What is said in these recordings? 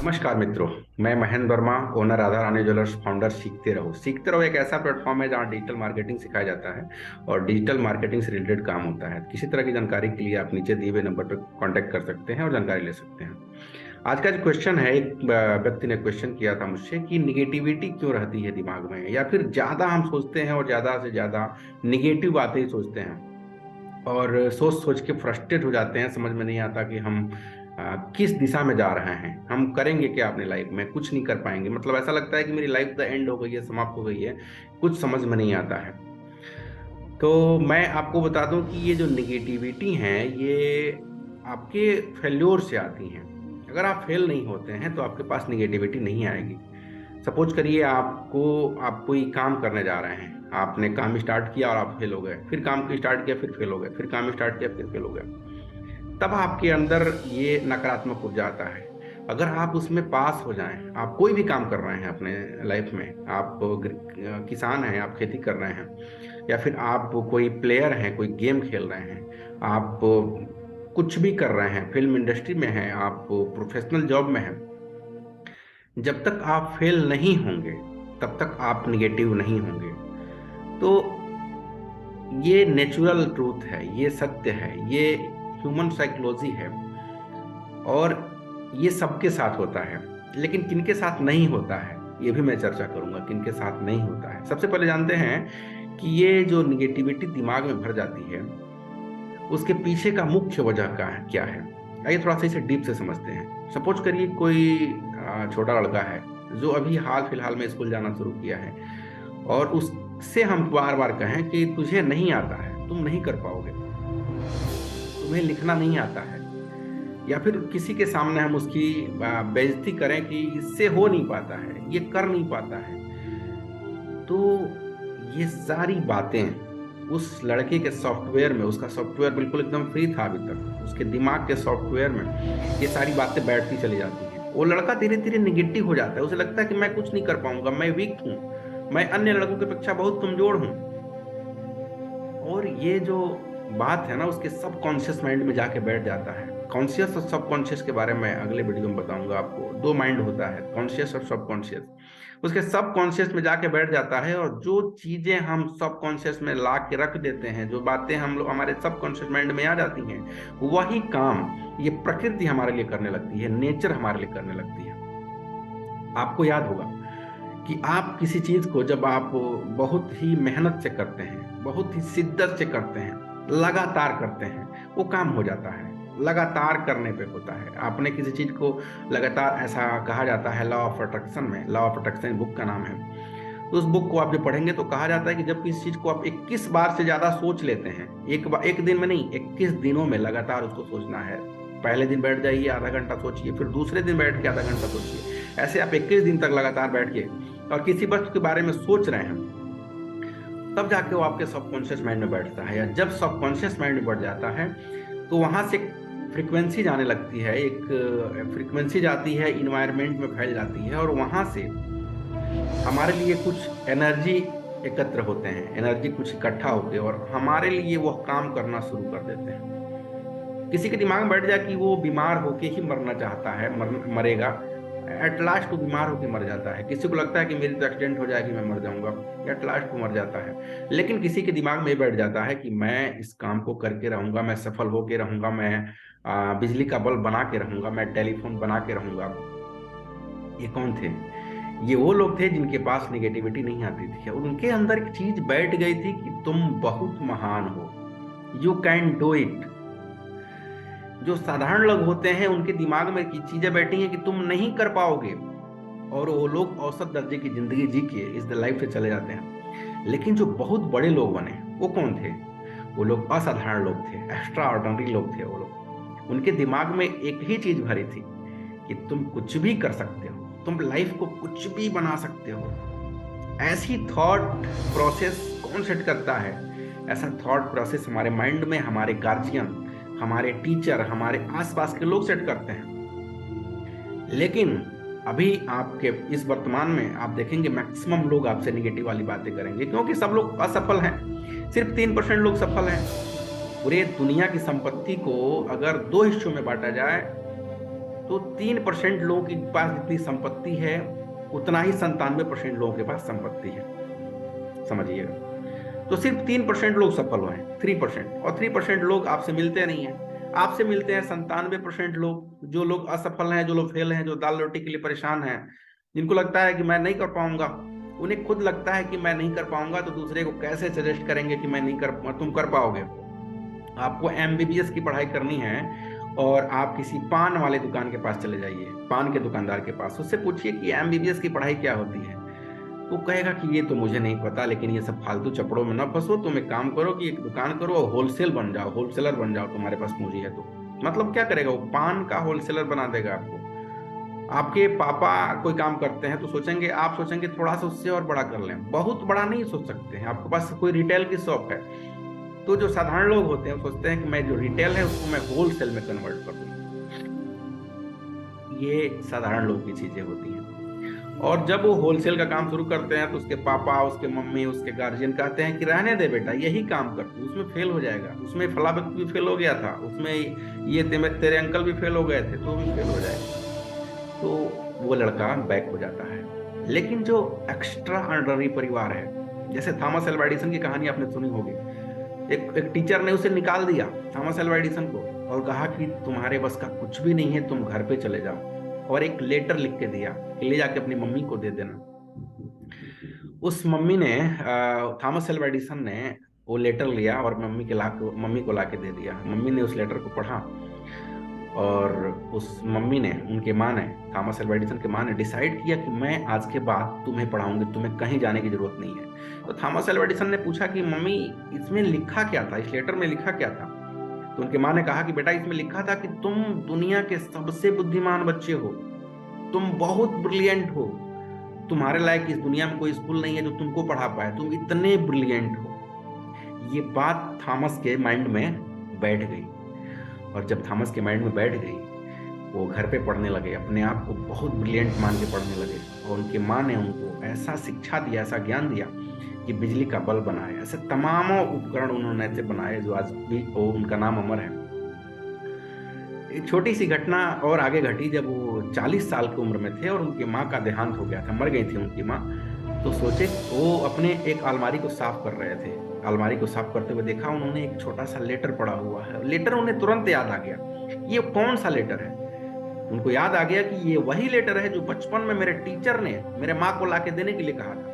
नमस्कार मित्रों। मैं Mahendra Verma, owner Radha Rani jewellers, founder सीखते रहो एक ऐसा प्लेटफॉर्म है जहां डिजिटल मार्केटिंग सिखाया जाता है और डिजिटल मार्केटिंग से रिलेटेड काम होता है। किसी तरह की जानकारी के लिए आप नीचे दिए हुए नंबर पर कांटेक्ट कर सकते हैं और जानकारी ले सकते हैं। आज का जो क्वेश्चन है, एक व्यक्ति ने क्वेश्चन किया था मुझसे कि निगेटिविटी क्यों रहती है दिमाग में, या फिर ज्यादा हम सोचते हैं और ज्यादा से ज्यादा निगेटिव बातें ही सोचते हैं और सोच सोच के फ्रस्ट्रेट हो जाते हैं। समझ में नहीं आता कि हम किस दिशा में जा रहे हैं, हम करेंगे क्या अपनी लाइफ में, कुछ नहीं कर पाएंगे। मतलब ऐसा लगता है कि मेरी लाइफ द एंड हो गई है, समाप्त हो गई है, कुछ समझ में नहीं आता है। तो मैं आपको बता दूं कि ये जो निगेटिविटी है ये आपके फेल्योर से आती हैं। अगर आप फेल नहीं होते हैं तो आपके पास निगेटिविटी नहीं आएगी। सपोज करिए आप कोई काम करने जा रहे हैं, आपने काम स्टार्ट किया और आप फेल हो गए, फिर काम को स्टार्ट किया फिर फेल हो गए, फिर काम स्टार्ट किया फिर फेल हो गए। तब आपके अंदर ये नकारात्मक ऊर्जा आता है। अगर आप उसमें पास हो जाएं, आप कोई भी काम कर रहे हैं अपने लाइफ में, आप किसान हैं, आप खेती कर रहे हैं, या फिर आप कोई प्लेयर हैं, कोई गेम खेल रहे हैं, आप कुछ भी कर रहे हैं, फिल्म इंडस्ट्री में हैं, आप प्रोफेशनल जॉब में हैं, जब तक आप फेल नहीं होंगे तब तक आप निगेटिव नहीं होंगे। तो ये नेचुरल ट्रूथ है, ये सत्य है, ये ह्यूमन साइकोलॉजी है और ये सबके साथ होता है। लेकिन किनके साथ नहीं होता है ये भी मैं चर्चा करूंगा, किनके साथ नहीं होता है। सबसे पहले जानते हैं कि ये जो निगेटिविटी दिमाग में भर जाती है उसके पीछे का मुख्य वजह क्या है। आइए थोड़ा सा इसे डीप से समझते हैं। सपोज करिए कोई छोटा लड़का है जो अभी हाल फिलहाल में स्कूल जाना शुरू किया है और उससे हम बार बार कहें कि तुझे नहीं आता है, तुम नहीं कर पाओगे, तुम्हें लिखना नहीं आता है, या फिर किसी के सामने हम उसकी बेइज्जती करें कि इससे हो नहीं पाता है, ये कर नहीं पाता है। तो ये सारी बातें उस लड़के के सॉफ्टवेयर में, उसका सॉफ्टवेयर बिल्कुल एकदम फ्री था अभी तक, उसके दिमाग के सॉफ्टवेयर में ये सारी बातें बैठती चली जाती हैं। वो लड़का धीरे धीरे निगेटिव हो जाता है, उसे लगता है कि मैं कुछ नहीं कर पाऊंगा, मैं वीक हूँ, मैं अन्य लड़कों की अपेक्षा बहुत कमजोर हूँ। और ये जो बात है ना उसके सबकॉन्शियस माइंड में जाके बैठ जाता है। कॉन्शियस और सबकॉन्शियस के बारे में अगले वीडियो में बताऊंगा आपको। दो माइंड होता है, कॉन्शियस और सबकॉन्शियस। उसके सबकॉन्शियस में जाके बैठ जाता है और जो चीजें हम सबकॉन्शियस में ला के रख देते हैं, जो बातें हम लोग हमारे सबकॉन्शियस माइंड में आ जाती हैं, वही काम ये प्रकृति हमारे लिए करने लगती है, नेचर हमारे लिए करने लगती है। आपको याद होगा कि आप किसी चीज को जब आप बहुत ही मेहनत से करते हैं, बहुत ही शिद्दत से करते हैं, लगातार करते हैं, वो काम हो जाता है। लगातार करने पे होता है। आपने किसी चीज को लगातार, ऐसा कहा जाता है लॉ ऑफ अट्रैक्शन में, लॉ ऑफ अट्रैक्शन बुक का नाम है, तो उस बुक को आप जब पढ़ेंगे तो कहा जाता है कि जब किसी चीज को आप 21 बार से ज्यादा सोच लेते हैं, एक दिन में नहीं, 21 दिनों में लगातार उसको सोचना है। पहले दिन बैठ जाइए, आधा घंटा सोचिए, फिर दूसरे दिन बैठ के आधा घंटा सोचिए। ऐसे आप 21 दिन तक लगातार बैठ के और किसी वस्तु के बारे में सोच रहे हैं, तब जाके वो आपके सबकॉन्शियस माइंड में बैठता है। या जब सबकॉन्शियस माइंड में बैठ जाता है तो वहां से फ्रीक्वेंसी जाने लगती है, एक फ्रीक्वेंसी जाती है, इन्वायरमेंट में फैल जाती है और वहां से हमारे लिए कुछ एनर्जी एकत्र होते हैं, एनर्जी कुछ इकट्ठा होते हैं और हमारे लिए वह काम करना शुरू कर देते हैं। किसी के दिमाग में बैठ जाए कि वो बीमार होके ही मरना चाहता है, मरेगा, एट लास्ट वो बीमार होकर मर जाता है। किसी को लगता है कि मेरी तो एक्सीडेंट हो जाएगी, मैं मर जाऊंगा, एट लास्ट वो मर जाता है। लेकिन किसी के दिमाग में बैठ जाता है कि मैं इस काम को करके रहूंगा, मैं सफल होके रहूंगा, मैं बिजली का बल्ब बना के रहूंगा, मैं टेलीफोन बना के रहूंगा। ये कौन थे? ये वो लोग थे जिनके पास निगेटिविटी नहीं आती थी और उनके अंदर एक चीज बैठ गई थी कि तुम बहुत महान हो, यू कैन डू इट। जो साधारण लोग होते हैं उनके दिमाग में की चीजें बैठी हैं कि तुम नहीं कर पाओगे, और वो लोग औसत दर्जे की जिंदगी जी के इस लाइफ से चले जाते हैं। लेकिन जो बहुत बड़े लोग बने वो कौन थे? वो लोग असाधारण लोग थे, एक्स्ट्रा ऑर्डिनरी लोग थे। वो लोग, उनके दिमाग में एक ही चीज भरी थी कि तुम कुछ भी कर सकते हो, तुम लाइफ को कुछ भी बना सकते हो। ऐसी थॉट प्रोसेस कौन सेट करता है? ऐसा थॉट प्रोसेस हमारे माइंड में हमारे गार्जियन, हमारे टीचर, हमारे आसपास के लोग सेट करते हैं। लेकिन अभी आपके इस वर्तमान में आप देखेंगे मैक्सिमम लोग आपसे निगेटिव वाली बातें करेंगे, क्योंकि सब लोग असफल हैं। सिर्फ 3% लोग सफल हैं। पूरे दुनिया की संपत्ति को अगर दो हिस्सों में बांटा जाए तो 3% लोगों के पास जितनी संपत्ति है उतना ही 97% लोगों के पास संपत्ति है, समझिएगा। तो सिर्फ 3% लोग सफल हुए हैं, 3%, और 3% लोग आपसे मिलते नहीं है। आपसे मिलते हैं 97% लोग। जो लोग असफल हैं, जो लोग फेल हैं, जो दाल रोटी के लिए परेशान हैं, जिनको लगता है कि मैं नहीं कर पाऊंगा, उन्हें खुद लगता है कि मैं नहीं कर पाऊंगा, तो दूसरे को कैसे सजेस्ट करेंगे कि मैं नहीं कर, तुम कर पाओगे। आपको एमबीबीएस की पढ़ाई करनी है और आप किसी पान वाले दुकान के पास चले जाइए, पान के दुकानदार के पास, उससे पूछिए कि एमबीबीएस की पढ़ाई क्या होती है। वो कहेगा कि ये तो मुझे नहीं पता, लेकिन ये सब फालतू चपड़ों में ना फंसो, तुम एक काम करो कि एक दुकान करो और होलसेल बन जाओ, होलसेलर बन जाओ, तुम्हारे पास पूंजी है तो। मतलब क्या करेगा वो? पान का होलसेलर बना देगा आपको। आपके पापा कोई काम करते हैं तो सोचेंगे, आप सोचेंगे थोड़ा सा उससे और बड़ा कर लें, बहुत बड़ा नहीं सोच सकते हैं। आपके पास कोई रिटेल की शॉप है, तो जो साधारण लोग होते हैं वो सोचते हैं कि मैं जो रिटेल है उसको मैं होलसेल में कन्वर्ट कर दूं। ये साधारण लोग की चीजें होती हैं। और जब वो होलसेल का काम शुरू करते हैं तो उसके पापा, उसके मम्मी, उसके गार्जियन कहते हैं कि रहने दे बेटा, यही काम कर तू, उसमें फेल हो जाएगा, उसमें फला व्यक्ति भी फेल हो गया था, उसमें ये तेरे अंकल भी फेल हो गए थे, तो भी फेल हो जाएगा। तो वो लड़का बैक हो जाता है। लेकिन जो एक्स्ट्रा ऑर्डिनरी परिवार है, जैसे थॉमस एल्वा एडिसन की कहानी आपने सुनी होगी, एक टीचर ने उसे निकाल दिया, थॉमस एल्वा एडिसन को, और कहा कि तुम्हारे बस का कुछ भी नहीं है, तुम घर पे चले जाओ, और एक लेटर लिख के दिया कि ले जाके अपनी मम्मी को दे देना। उस मम्मी ने, थॉमस एल्वा एडिसन ने वो लेटर लिया और मम्मी को ला के दे दिया। मम्मी ने उस लेटर को पढ़ा, और उस मम्मी ने, उनके माँ ने, थॉमस एल्वा एडिसन के माँ ने डिसाइड किया कि मैं आज के बाद तुम्हें पढ़ाऊंगी, तुम्हें कहीं जाने की जरूरत नहीं है। तो थॉमस एल्वा एडिसन ने पूछा कि मम्मी, इसमें लिखा क्या था, इस लेटर में लिखा क्या था? तो उनके माँ ने कहा कि बेटा, इसमें लिखा था कि तुम दुनिया के सबसे बुद्धिमान बच्चे हो, तुम बहुत ब्रिलियंट हो, तुम्हारे लायक इस दुनिया में कोई स्कूल नहीं है जो तुमको पढ़ा पाए, तुम इतने ब्रिलियंट हो। ये बात थॉमस के माइंड में बैठ गई, और जब थॉमस के माइंड में बैठ गई, वो घर पे पढ़ने लगे, अपने आप को बहुत ब्रिलियंट मान के पढ़ने लगे, और उनके माँ ने उनको ऐसा शिक्षा दिया, ऐसा ज्ञान दिया कि बिजली का बल्ब बनाया, ऐसे तमाम उपकरण उन्होंने ऐसे बनाए जो आज भी उनका नाम अमर है। एक छोटी सी घटना और आगे घटी, जब वो 40 साल की उम्र में थे और उनकी माँ का देहांत हो गया था, मर गई थी उनकी माँ। तो सोचे, वो अपने एक अलमारी को साफ कर रहे थे, अलमारी को साफ करते हुए देखा उन्होंने एक छोटा सा लेटर पड़ा हुआ है। लेटर उन्हें तुरंत याद आ गया, ये कौन सा लेटर है? उनको याद आ गया कि ये वही लेटर है जो बचपन में मेरे टीचर ने मेरे माँ को लाके देने के लिए कहा था।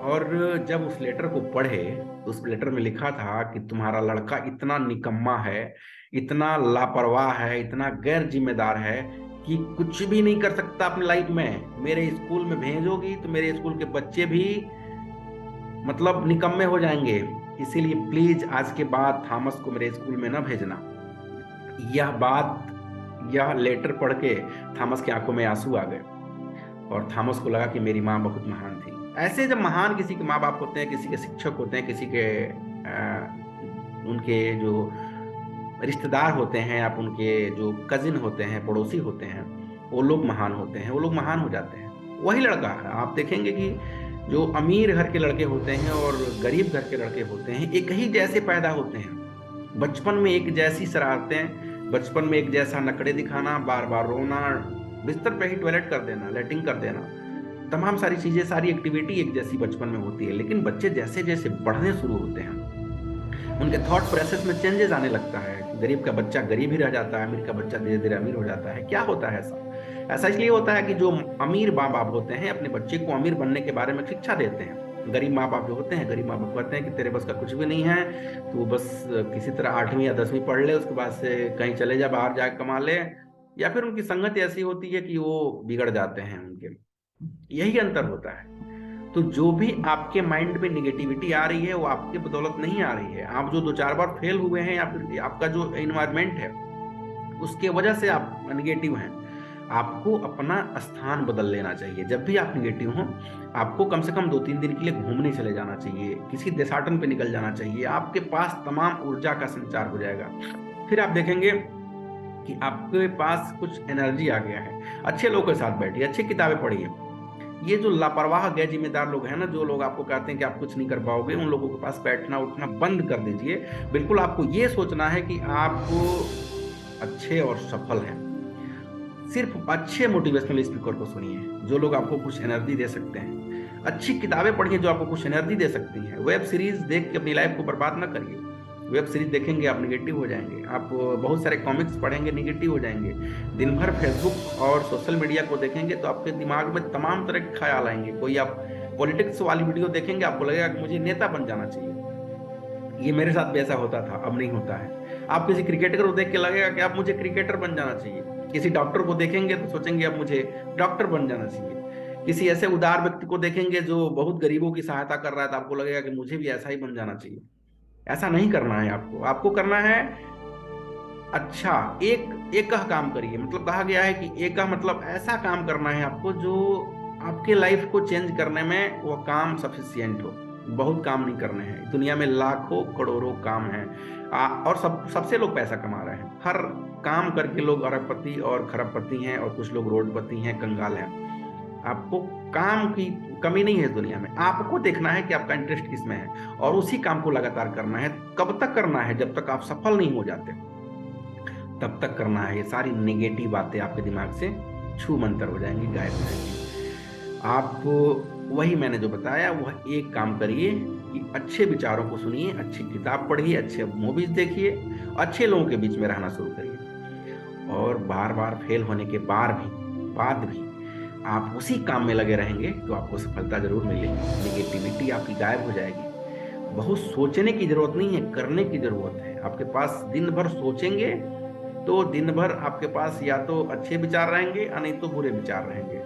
और जब उस लेटर को पढ़े, तो उस लेटर में लिखा था कि तुम्हारा लड़का इतना निकम्मा है, इतना लापरवाह है, इतना गैर जिम्मेदार है कि कुछ भी नहीं कर सकता अपनी लाइफ में। मेरे स्कूल में भेजोगी तो मेरे स्कूल के बच्चे भी मतलब निकम्मे हो जाएंगे, इसीलिए प्लीज आज के बाद थॉमस को मेरे स्कूल में ना भेजना। यह लेटर पढ़ के थॉमस की आंखों में आंसू आ गए, और थॉमस को लगा कि मेरी माँ बहुत महान थी। ऐसे जब महान किसी के माँ बाप होते हैं, किसी के शिक्षक होते हैं, किसी के उनके जो रिश्तेदार होते हैं, आप उनके जो कजिन होते हैं, पड़ोसी होते हैं, वो लोग महान होते हैं, वो लोग महान हो जाते हैं। वही लड़का है, आप देखेंगे कि जो अमीर घर के लड़के होते हैं और गरीब घर के लड़के होते हैं, एक ही जैसे पैदा होते हैं। बचपन में एक जैसी शरारतें, बचपन में एक जैसा नखरे दिखाना, बार बार रोना, बिस्तर पे ही टॉयलेट कर देना, लैट्रिन कर देना, तमाम सारी चीजें, सारी एक्टिविटी एक जैसी बचपन में होती है। लेकिन बच्चे जैसे जैसे बढ़ने शुरू होते हैं, उनके थॉट प्रोसेस में चेंजेस आने लगता है। गरीब का बच्चा गरीब ही रह जाता है, अमीर का बच्चा धीरे धीरे अमीर हो जाता है। क्या होता है ऐसा इसलिए होता है कि जो अमीर माँ बाप होते हैं अपने बच्चे को अमीर बनने के बारे में शिक्षा देते हैं। गरीब माँ बाप जो होते हैं, गरीब माँ बाप कहते हैं कि तेरे बस का कुछ भी नहीं है, तू बस किसी तरह 8वीं या 10वीं पढ़ ले, उसके बाद से कहीं चले जा, बाहर जाके कमा ले। या फिर उनकी संगत ऐसी होती है कि वो बिगड़ जाते हैं उनके। यही अंतर होता है। तो जो भी आपके माइंड में निगेटिविटी आ रही है वो आपके बदौलत नहीं आ रही है। आप जो 2-4 बार फेल हुए हैं, या फिर आपका जो एनवायरमेंट है उसके वजह से आप निगेटिव हैं। आपको अपना स्थान बदल लेना चाहिए। जब भी आप निगेटिव हो, आपको कम से कम 2-3 दिन के लिए घूमने चले जाना चाहिए, किसी देशाटन पे निकल जाना चाहिए। आपके पास तमाम ऊर्जा का संचार हो जाएगा। फिर आप देखेंगे कि आपके पास कुछ एनर्जी आ गया है। अच्छे लोगों के साथ बैठिए, अच्छी किताबें पढ़िए। ये जो लापरवाह गैर जिम्मेदार लोग हैं ना, जो लोग आपको कहते हैं कि आप कुछ नहीं कर पाओगे, उन लोगों के पास बैठना उठना बंद कर दीजिए। बिल्कुल आपको ये सोचना है कि आप अच्छे और सफल हैं। सिर्फ अच्छे मोटिवेशनल स्पीकर को सुनिए, जो लोग आपको कुछ एनर्जी दे सकते हैं। अच्छी किताबें पढ़िए जो आपको कुछ एनर्जी दे सकती हैं। वेब सीरीज देख के अपनी लाइफ को बर्बाद ना करिए। वेब सीरीज देखेंगे आप निगेटिव हो जाएंगे, आप बहुत सारे कॉमिक्स पढ़ेंगे निगेटिव हो जाएंगे। दिन भर फेसबुक और सोशल मीडिया को देखेंगे तो आपके दिमाग में तमाम तरह के ख्याल आएंगे। कोई आप पॉलिटिक्स वाली वीडियो देखेंगे, आपको लगेगा कि मुझे नेता बन जाना चाहिए। ये मेरे साथ भी ऐसा होता था, अब नहीं होता है। आप किसी क्रिकेटर को देख के लगेगा कि आप मुझे क्रिकेटर बन जाना चाहिए। किसी डॉक्टर को देखेंगे तो सोचेंगे अब मुझे डॉक्टर बन जाना चाहिए। किसी ऐसे उदार व्यक्ति को देखेंगे जो बहुत गरीबों की सहायता कर रहा है तो आपको लगेगा कि मुझे भी ऐसा ही बन जाना चाहिए। ऐसा नहीं करना है आपको। आपको करना है अच्छा, एक काम करिए। मतलब कहा गया है कि एक मतलब ऐसा काम करना है आपको जो आपके लाइफ को चेंज करने में वो काम सफिशियंट हो। बहुत काम नहीं करने हैं, दुनिया में लाखों करोड़ों काम हैं। और सबसे लोग पैसा कमा रहे हैं। हर काम करके लोग अरबपति और खरबपति हैं, और कुछ लोग रोडपति हैं, कंगाल हैं। आपको काम की कमी नहीं है इस दुनिया में। आपको देखना है कि आपका इंटरेस्ट किस में है और उसी काम को लगातार करना है। कब तक करना है? जब तक आप सफल नहीं हो जाते तब तक करना है। ये सारी नेगेटिव बातें आपके दिमाग से छू मंतर हो जाएंगी, गायब हो जाएंगी। आप वही मैंने जो बताया वह एक काम करिए कि अच्छे विचारों को सुनिए, अच्छी किताब पढ़िए, अच्छे मूवीज देखिए, अच्छे लोगों के बीच में रहना शुरू करिए। और बार बार फेल होने के बाद भी आप उसी काम में लगे रहेंगे तो आपको सफलता जरूर मिलेगी। निगेटिविटी आपकी गायब हो जाएगी। बहुत सोचने की जरूरत नहीं है, करने की जरूरत है। आपके पास दिन भर सोचेंगे तो दिन भर आपके पास या तो अच्छे विचार रहेंगे या नहीं तो बुरे विचार रहेंगे।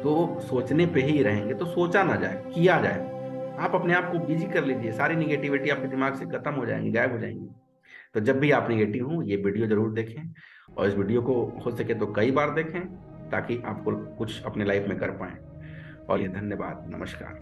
तो सोचने पे ही रहेंगे तो सोचा ना जाए, किया जाए। आप अपने आप को बिजी कर लीजिए, सारी निगेटिविटी आपके दिमाग से खत्म हो जाएंगी, गायब हो जाएंगी। तो जब भी आप निगेटिव हो ये वीडियो जरूर देखें, और इस वीडियो को हो सके तो कई बार देखें ताकि आपको कुछ अपने लाइफ में कर पाएं। और ये धन्यवाद, नमस्कार।